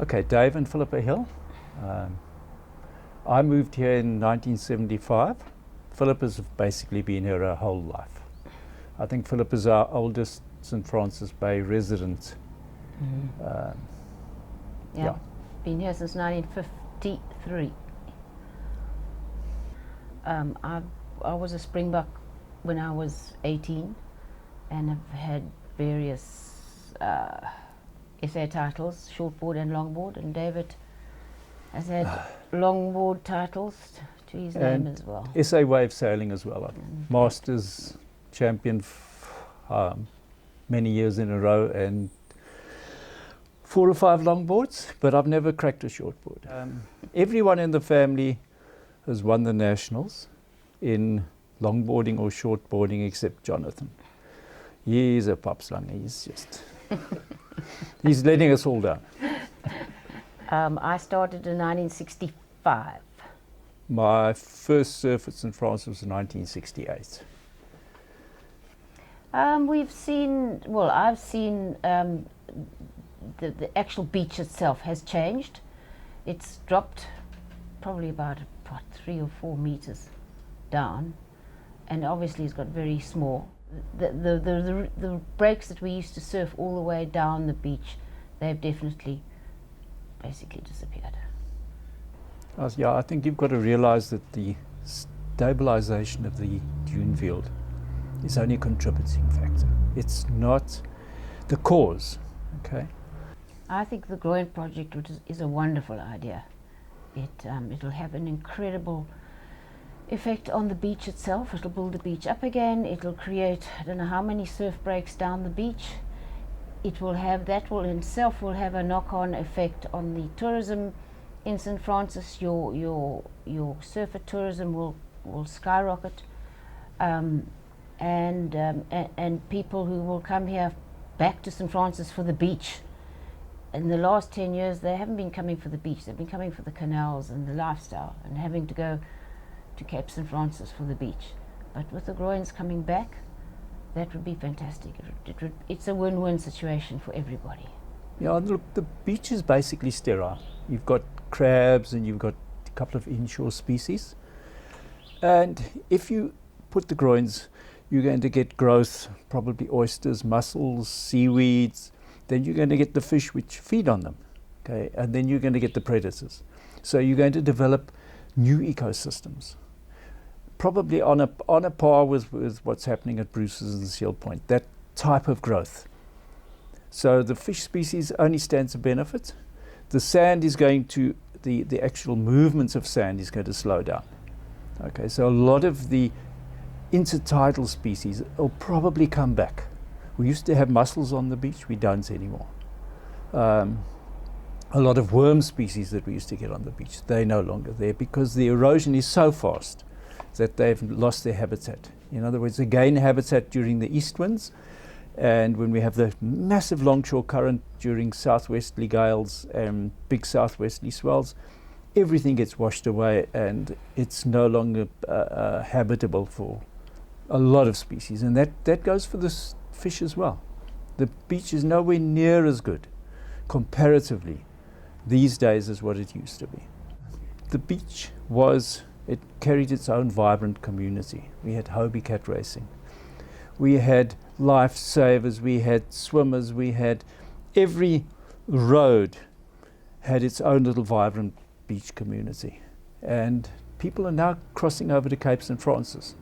Okay, Dave and Phillipa Hill. I moved here in 1975. Philippa's basically been here her whole life. I think Philippa's our oldest St. Francis Bay resident. Yeah, been here since 1953. I was a Springbok when I was 18 and have had various SA titles, shortboard and longboard, and David has had longboard titles to his name as well. SA wave sailing as well. Masters champion many years in a row, and 4 or 5 longboards, but I've never cracked a shortboard. Everyone in the family has won the nationals in longboarding or shortboarding except Jonathan. He's a popslang. He's just he's letting us all down. I started in 1965. My first surf at St. Francis was in 1968. I've seen the actual beach itself has changed. It's dropped probably about 3 or 4 meters down, and obviously it's got very small. The breaks that we used to surf all the way down the beach, they've definitely basically disappeared. Yeah, I think you've got to realize that the stabilization of the dune field is only a contributing factor. It's not the cause, okay? I think the Groin project is a wonderful idea. It'll have an incredible effect on the beach itself. It'll build the beach up again. It'll create, I don't know how many surf breaks down the beach. That will in itself will have a knock-on effect on the tourism in St. Francis. Your surfer tourism will skyrocket, and people who will come here back to St. Francis for the beach. In the last 10 years, they haven't been coming for the beach. They've been coming for the canals and the lifestyle, and having to go to Cape St. Francis for the beach. But with the Groins coming back, that would be fantastic. It's a win-win situation for everybody. Yeah, look, the beach is basically sterile. You've got crabs and you've got a couple of inshore species. And if you put the Groins, you're going to get growth, probably oysters, mussels, seaweeds. Then you're going to get the fish which feed on them, okay? And then you're going to get the predators. So you're going to develop new ecosystems, probably on a par with what's happening at Bruce's and Seal Point, that type of growth. So the fish species only stands to benefit. The sand is going to, the actual movements of sand is going to slow down. Okay, so a lot of the intertidal species will probably come back. We used to have mussels on the beach, we don't anymore. A lot of worm species that we used to get on the beach, they're no longer there because the erosion is so fast that they've lost their habitat. In other words, they gain habitat during the east winds, and when we have the massive longshore current during southwesterly gales and big southwesterly swells, everything gets washed away and it's no longer habitable for a lot of species, and that goes for the fish as well. The beach is nowhere near as good comparatively these days as what it used to be. The beach it carried its own vibrant community. We had Hobie cat racing, we had lifesavers, we had swimmers, we had every road had its own little vibrant beach community, and people are now crossing over to Cape St. Francis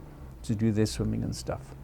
to do their swimming and stuff.